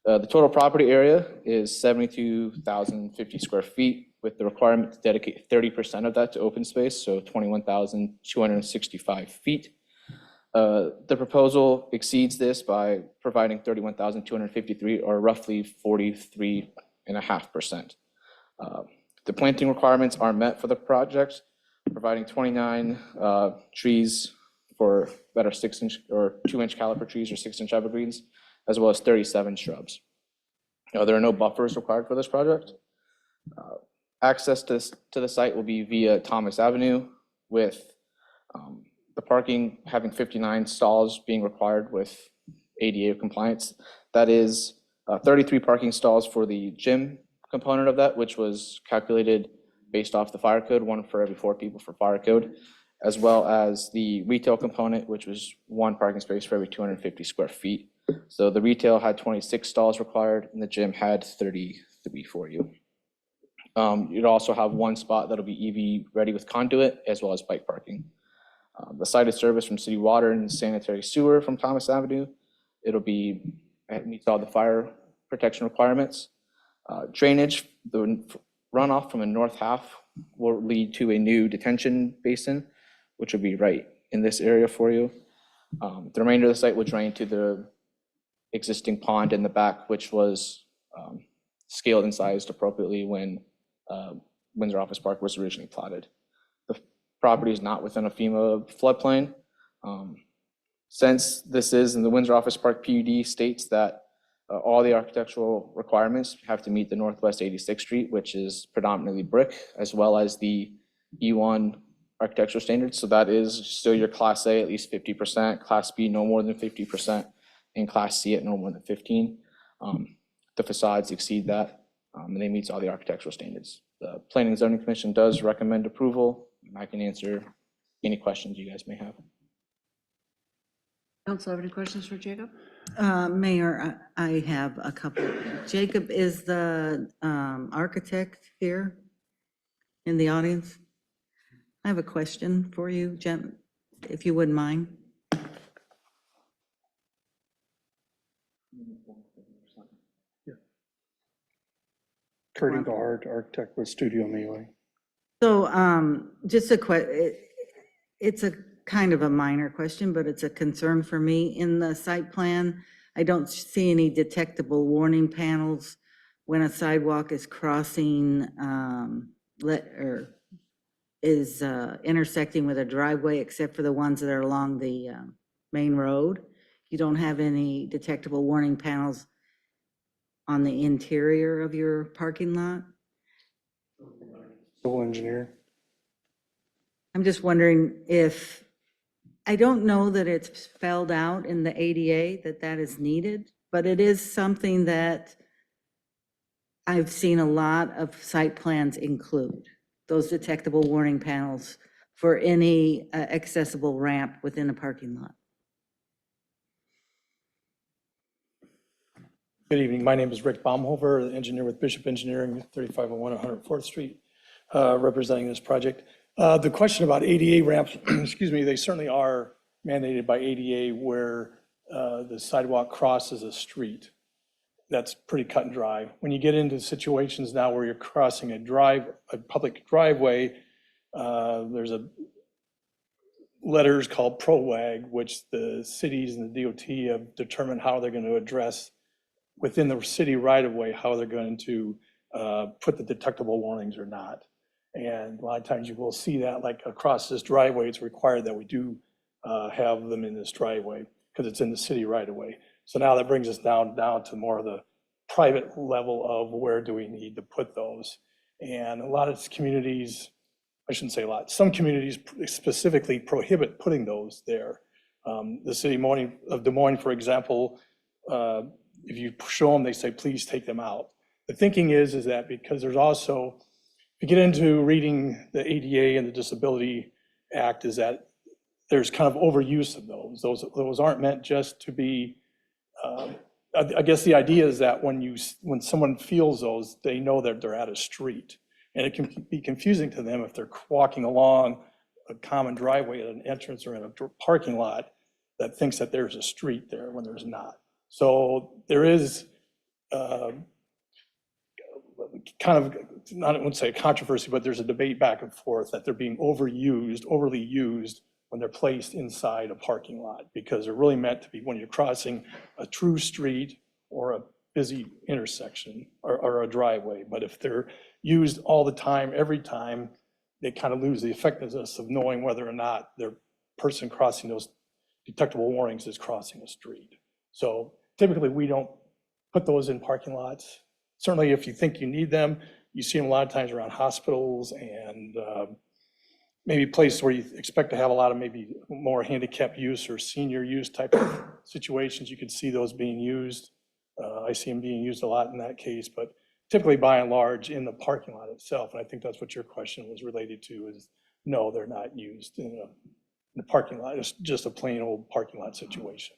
The total property area is 72,050 square feet, with the requirement to dedicate 30% of that to open space, so 21,265 feet. The proposal exceeds this by providing 31,253, or roughly 43.5%. The planting requirements are met for the project, providing 29 trees that are 6-inch or 2-inch caliper trees or 6-inch evergreens, as well as 37 shrubs. There are no buffers required for this project. Access to the site will be via Thomas Avenue, with the parking having 59 stalls being required with ADA compliance. That is 33 parking stalls for the gym component of that, which was calculated based off the fire code, 1 for every 4 people for fire code, as well as the retail component, which was 1 parking space for every 250 square feet. So the retail had 26 stalls required, and the gym had 33 for you. You'd also have 1 spot that'll be EV ready with conduit, as well as bike parking. The site is serviced from city water and sanitary sewer from Thomas Avenue. It meets all the fire protection requirements. Drainage, the runoff from the north half will lead to a new detention basin, which will be right in this area for you. The remainder of the site will drain to the existing pond in the back, which was scaled and sized appropriately when Windsor Office Park was originally plotted. The property is not within a FEMA floodplain. Since this is in the Windsor Office Park, PUD states that all the architectural requirements have to meet the Northwest 86th Street, which is predominantly brick, as well as the E1 architectural standards. So that is still your Class A at least 50%, Class B no more than 50%, and Class C at no more than 15%. The facades exceed that, and they meet all the architectural standards. The Planning and Zoning Commission does recommend approval, and I can answer any questions you guys may have. Council, have any questions for Jacob? Mayor, I have a couple. Jacob is the architect here in the audience. I have a question for you, Jen, if you wouldn't mind. Curtin Guard, architect with Studio Melee. So just it's a kind of a minor question, but it's a concern for me. In the site plan, I don't see any detectable warning panels when a sidewalk is crossing or is intersecting with a driveway, except for the ones that are along the main road. You don't have any detectable warning panels on the interior of your parking lot? Civil engineer. I'm just wondering if, I don't know that it's spelled out in the ADA that is needed, but it is something that I've seen a lot of site plans include, those detectable warning panels for any accessible ramp within a parking lot. Good evening. My name is Rick Baumhofer, engineer with Bishop Engineering, 3501 104th Street, representing this project. The question about ADA ramps, excuse me, they certainly are mandated by ADA where the sidewalk crosses a street. That's pretty cut and dry. When you get into situations now where you're crossing a public driveway, there's letters called ProWag, which the cities and the DOT have determined how they're going to address within the city right-of-way, how they're going to put the detectable warnings or not. And a lot of times you will see that, like across this driveway, it's required that we do have them in this driveway because it's in the city right-of-way. So now that brings us down to more of the private level of where do we need to put those. And a lot of communities, I shouldn't say a lot, some communities specifically prohibit putting those there. The city of Des Moines, for example, if you show them, they say, please take them out. The thinking is that because there's also, if you get into reading the ADA and the Disability Act, is that there's kind of overuse of those. Those aren't meant just to be, I guess the idea is that when someone feels those, they know that they're at a street. And it can be confusing to them if they're walking along a common driveway at an entrance or in a parking lot that thinks that there's a street there when there's not. So there is kind of not, I wouldn't say a controversy, but there's a debate back and forth that they're being overused, overly used when they're placed inside a parking lot, because they're really meant to be when you're crossing a true street or a busy intersection or a driveway. But if they're used all the time, every time, they kind of lose the effectiveness of knowing whether or not the person crossing those detectable warnings is crossing a street. So typically, we don't put those in parking lots. Certainly, if you think you need them, you see them a lot of times around hospitals and maybe places where you expect to have a lot of maybe more handicap use or senior use type of situations. You could see those being used. I see them being used a lot in that case, but typically by and large in the parking lot itself. And I think that's what your question was related to, is no, they're not used in the parking lot. It's just a plain old parking lot situation.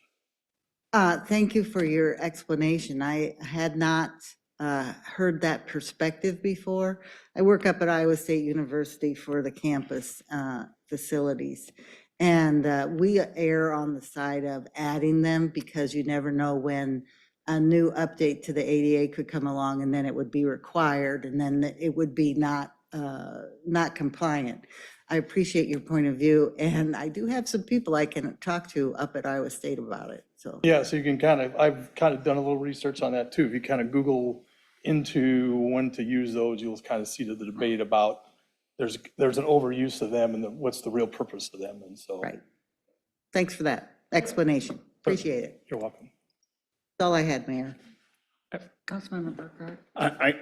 Thank you for your explanation. I had not heard that perspective before. I work up at Iowa State University for the campus facilities. And we err on the side of adding them because you never know when a new update to the ADA could come along and then it would be required and then it would be not compliant. I appreciate your point of view, and I do have some people I can talk to up at Iowa State about it, so. Yeah, so you can I've kind of done a little research on that too. If you kind of Google into when to use those, you'll kind of see the debate about there's an overuse of them and what's the real purpose of them, and so. Right. Thanks for that explanation. Appreciate it. You're welcome. That's all I had, Mayor. Councilmember Burkhart.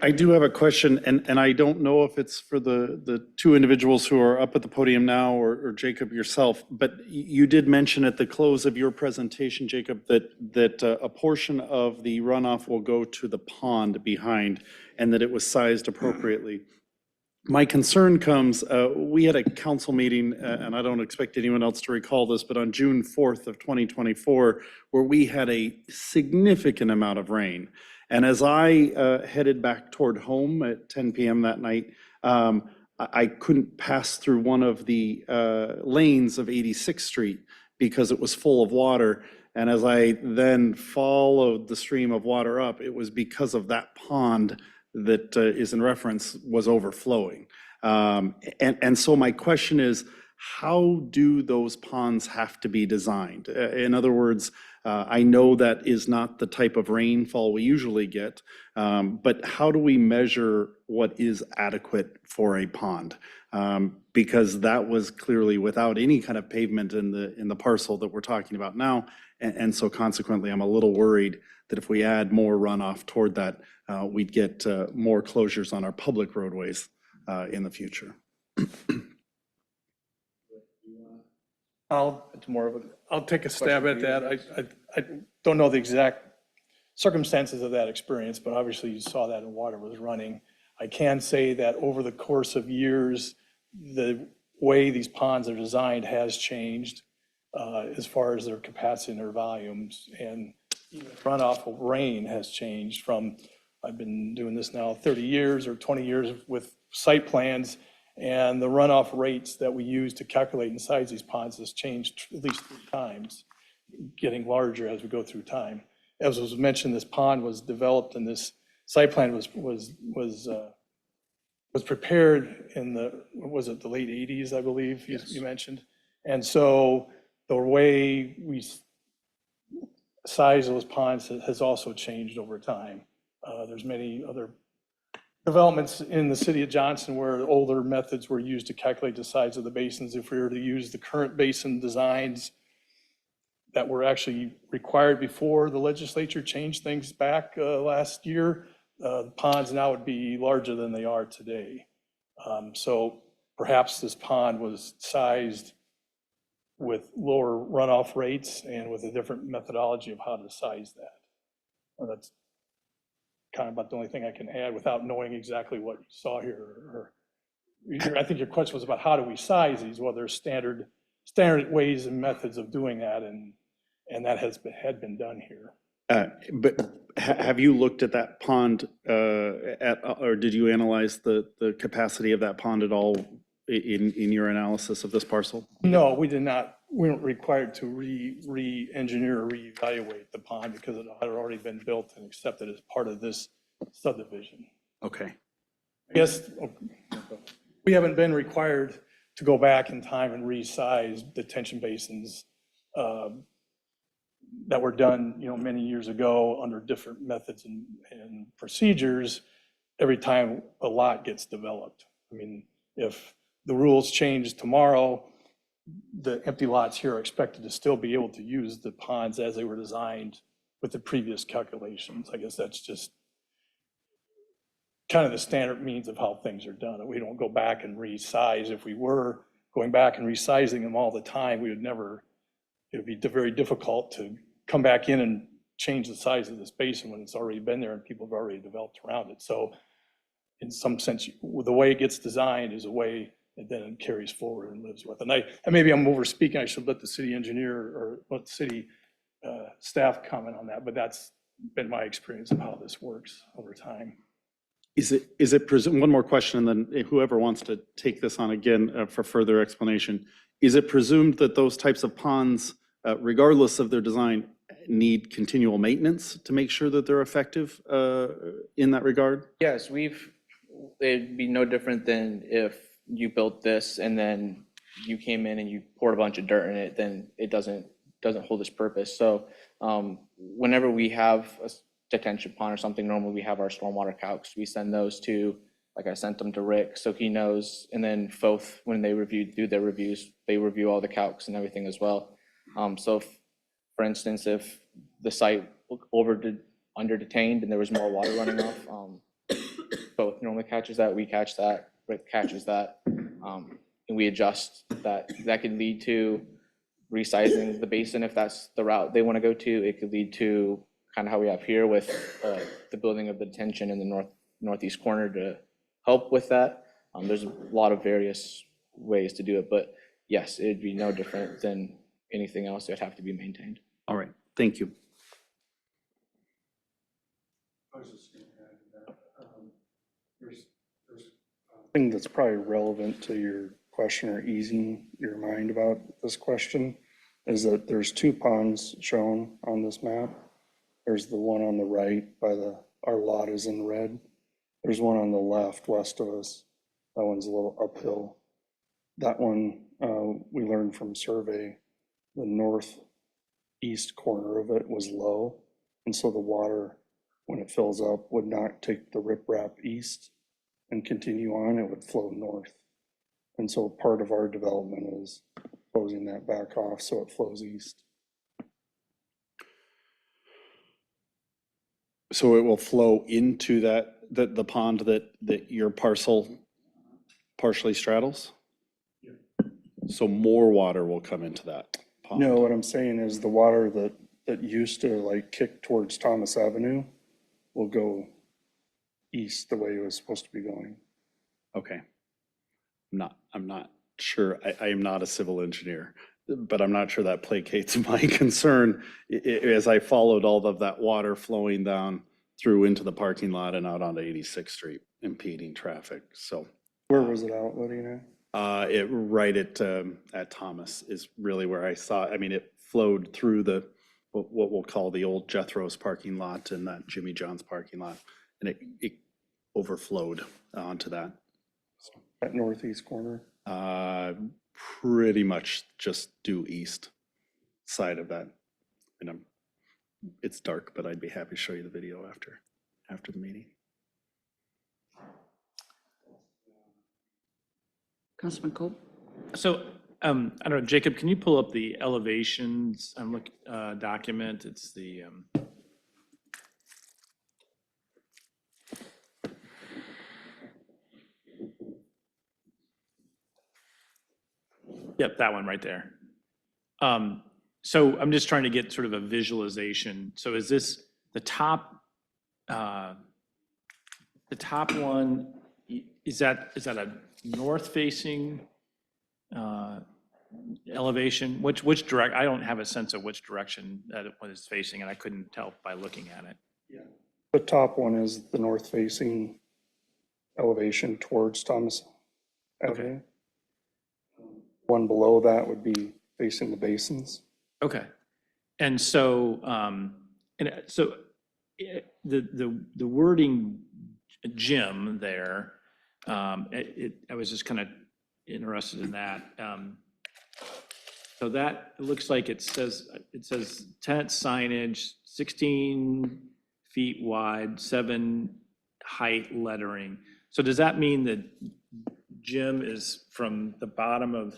I do have a question, and I don't know if it's for the two individuals who are up at the podium now or Jacob yourself, but you did mention at the close of your presentation, Jacob, that a portion of the runoff will go to the pond behind and that it was sized appropriately. My concern comes, we had a council meeting, and I don't expect anyone else to recall this, but on June 4th of 2024, where we had a significant amount of rain. And as I headed back toward home at 10 p.m. that night, I couldn't pass through one of the lanes of 86th Street because it was full of water. And as I then followed the stream of water up, it was because of that pond that is in reference was overflowing. And so my question is, how do those ponds have to be designed? In other words, I know that is not the type of rainfall we usually get, but how do we measure what is adequate for a pond? Because that was clearly without any kind of pavement in the parcel that we're talking about now. And so consequently, I'm a little worried that if we add more runoff toward that, we'd get more closures on our public roadways in the future. I'll take a stab at that. I don't know the exact circumstances of that experience, but obviously you saw that and water was running. I can say that over the course of years, the way these ponds are designed has changed as far as their capacity and their volumes. And even runoff of rain has changed from, I've been doing this now 30 years or 20 years with site plans, and the runoff rates that we use to calculate and size these ponds has changed at least 3 times, getting larger as we go through time. As was mentioned, this pond was developed and this site plan was prepared in the late 80s, I believe, yes. You mentioned. And so the way we size those ponds has also changed over time. There's many other developments in the city of Johnson where older methods were used to calculate the size of the basins. If we were to use the current basin designs that were actually required before the legislature changed things back last year, the ponds now would be larger than they are today. So perhaps this pond was sized with lower runoff rates and with a different methodology of how to size that. Well, that's kind of about the only thing I can add without knowing exactly what you saw here. I think your question was about how do we size these? Well, there's standard ways and methods of doing that, and that had been done here. But have you looked at that pond or did you analyze the capacity of that pond at all in your analysis of this parcel? No, we did not. We weren't required to re-engineer or re-evaluate the pond because it had already been built and accepted as part of this subdivision. Okay. Yes, we haven't been required to go back in time and resize detention basins that were done, many years ago under different methods and procedures every time a lot gets developed. I mean, if the rules change tomorrow, the empty lots here are expected to still be able to use the ponds as they were designed with the previous calculations. I guess that's just kind of the standard means of how things are done. We don't go back and resize. If we were going back and resizing them all the time, it would be very difficult to come back in and change the size of this basin when it's already been there and people have already developed around it. So in some sense, the way it gets designed is a way that then it carries forward and lives with. And maybe I'm over speaking. I should let the city engineer or let the city staff comment on that, but that's been my experience of how this works over time. Is it presumed, one more question, and then whoever wants to take this on again for further explanation. Is it presumed that those types of ponds, regardless of their design, need continual maintenance to make sure that they're effective in that regard? Yes, it'd be no different than if you built this and then you came in and you poured a bunch of dirt in it, then it doesn't hold its purpose. So whenever we have a detention pond or something, normally we have our stormwater calcs. We send those to, like I sent them to Rick, so he knows, and then FOF, when they do their reviews, they review all the calcs and everything as well. So for instance, if the site under detained and there was more water running off, FOF normally catches that, we catch that, Rick catches that, and we adjust that. That could lead to resizing the basin if that's the route they want to go to. It could lead to kind of how we have here with the building of the detention in the northeast corner to help with that. There's a lot of various ways to do it, but yes, it'd be no different than anything else. It'd have to be maintained. All right, thank you. Thing that's probably relevant to your question or easing your mind about this question is that there's two ponds shown on this map. There's the one on the right our lot is in red. There's one on the left west of us. That one's a little uphill. That one, we learned from survey, the northeast corner of it was low. And so the water, when it fills up, would not take the riprap east and continue on, it would flow north. And so part of our development is closing that back off so it flows east. So it will flow into the pond that your parcel partially straddles? So more water will come into that pond? No, what I'm saying is the water that used to like kick towards Thomas Avenue will go east the way it was supposed to be going. Okay. I'm not sure. I am not a civil engineer, but I'm not sure that placates my concern as I followed all of that water flowing down through into the parking lot and out onto 86th Street, impeding traffic. So where was it outletting at? It right at Thomas is really where I saw. I mean, it flowed through what we'll call the old Jethro's parking lot and that Jimmy John's parking lot, and it overflowed onto that. So, that northeast corner? Pretty much just due east side of that. And it's dark, but I'd be happy to show you the video after the meeting. Councilman Cole? So, I don't know, Jacob, can you pull up the elevations document? It's the, yep, that one right there. So I'm just trying to get sort of a visualization. So is this the top one, is that a north-facing elevation? Which direct? I don't have a sense of which direction that it was facing, and I couldn't tell by looking at it. Yeah. The top one is the north-facing elevation towards Thomas Avenue. Okay. One below that would be facing the basins. Okay. And so, the wording, Jim, there, I was just kind of interested in that. So that, it looks like it says tent signage, 16 feet wide, 7 height lettering. So does that mean that gym is from the bottom to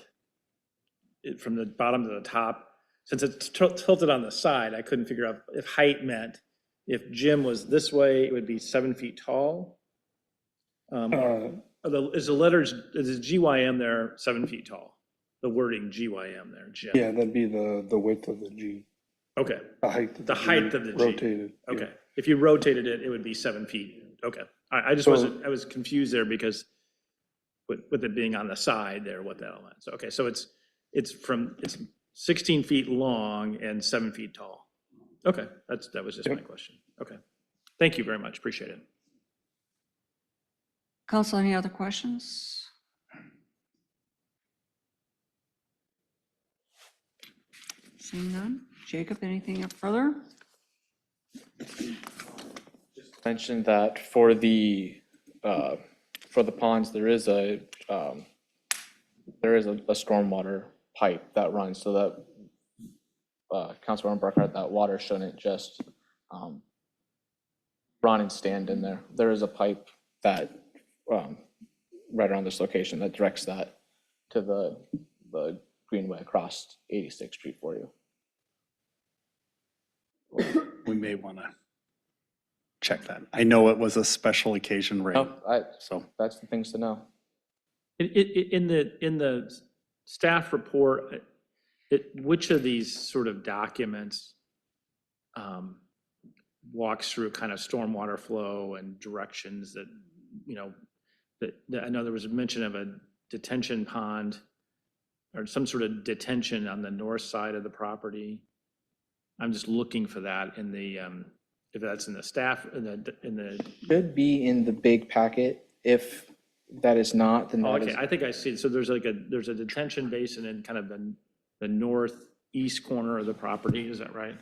the top? Since it's tilted on the side, I couldn't figure out if height meant if gym was this way, it would be 7 feet tall. Is the GYM there 7 feet tall? The wording GYM there, gym. Yeah, that'd be the width of the G, Okay, the height. of the height of the G. Rotated. yeah. Okay, if you rotated it, it would be 7 feet. Okay, I just So- wasn't, I was confused there because with it being on the side there, what that all meant. So, okay, so it's 16 feet long and 7 feet tall. Okay, that was just my question. Okay, thank you very much, appreciate it. Council, any other questions? Seeing none. Jacob, anything further? Mentioned that for the ponds, there is a stormwater pipe that runs so that Councilmember Burkhardt, that water shouldn't just run and stand in there. There is a pipe that right around this location that directs that to the greenway across 86th Street for you. We may want to check that. I know it was a special occasion rate, so. That's the things to know. In the staff report, which of these sort of documents walks through kind of stormwater flow and directions that, that I know there was a mention of a detention pond or some sort of detention on the north side of the property. I'm just looking for that in the, if that's in the staff, in the. Should be in the big packet. If that is not, then Oh, that okay, is. I think I see it. So there's a detention basin in kind of the northeast corner of the property, is that right?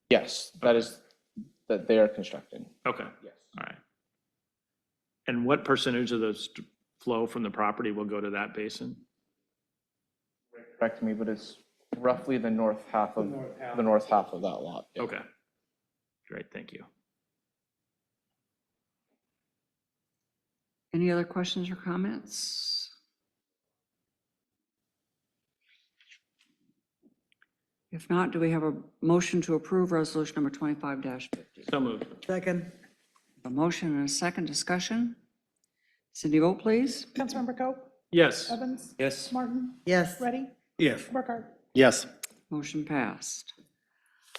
Yes, that is, that they are constructing. Okay, Yes. all right. And what percentage of the flow from the property will go to that basin? Correct me, but it's roughly the north half of that lot. Yeah. Okay, great, thank you. Any other questions or comments? If not, do we have a motion to approve resolution number 25-50? So moved. Second. A motion and a second discussion. Cindy, vote please. Councilmember Coe? Yes. Evans? Yes. Martin? Yes. Ready? Yes. Burkhart? Yes. Motion passed.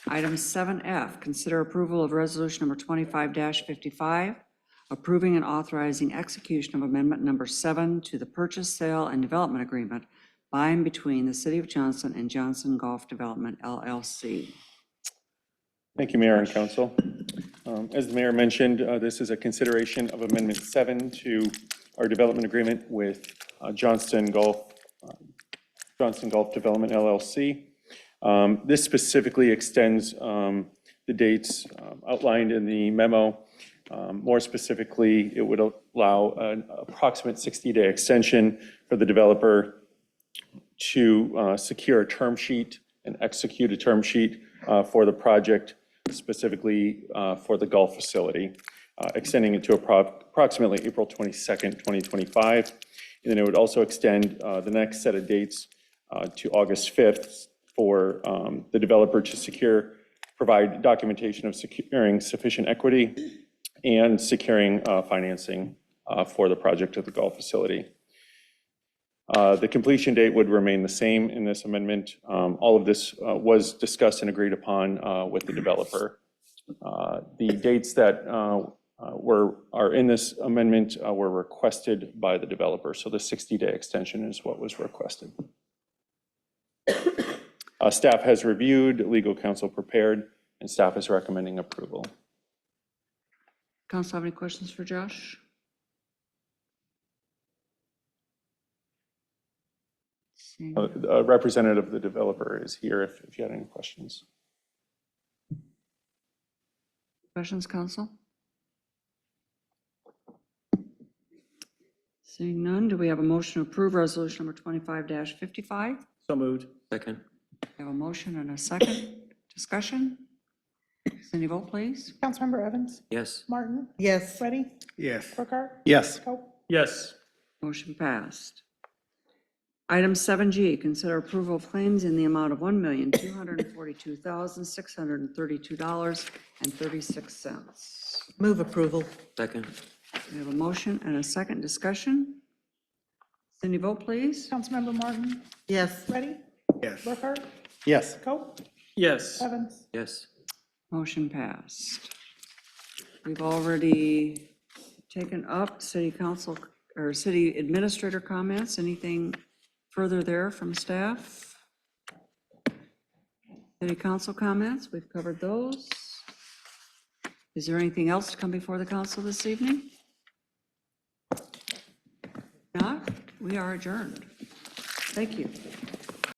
Item 7F, consider approval of resolution number 25-55, approving and authorizing execution of amendment number 7 to the purchase, sale, and development agreement by and between the City of Johnson and Johnson Golf Development LLC. Thank you, Mayor and Council. As the Mayor mentioned, this is a consideration of Amendment 7 to our development agreement with Johnson Golf Development LLC. This specifically extends the dates outlined in the memo. More specifically, it would allow an approximate 60-day extension for the developer to secure a term sheet and execute a term sheet for the project, specifically for the golf facility, extending it to approximately April 22nd, 2025. And then it would also extend the next set of dates to August 5th for the developer to provide documentation of securing sufficient equity and securing financing for the project of the golf facility. The completion date would remain the same in this amendment. All of this was discussed and agreed upon with the developer. The dates that are in this amendment were requested by the developer, so the 60-day extension is what was requested. Staff has reviewed, legal counsel prepared, and staff is recommending approval. Council have any questions for Josh? A representative of the developer is here if you had any questions. Questions, Council? Seeing none, do we have a motion to approve resolution number 25-55? So moved. Second. We have a motion and a second. Discussion? Cindy, vote please. Councilmember Evans? Yes. Martin? Yes. Ready? Yes. Brooker? Yes. Coe? Yes. Motion passed. Item 7G, consider approval of claims in the amount of $1,242,632.36. Move approval. Second. We have a motion and a second. Discussion? Cindy, vote please. Councilmember Martin? Yes. Ready? Yes. Brooker? Yes. Coe? Yes. Evans? Yes. Motion passed. We've already taken up city council or city administrator comments. Anything further there from staff? City council comments, we've covered those. Is there anything else to come before the council this evening? Not, we are adjourned. Thank you.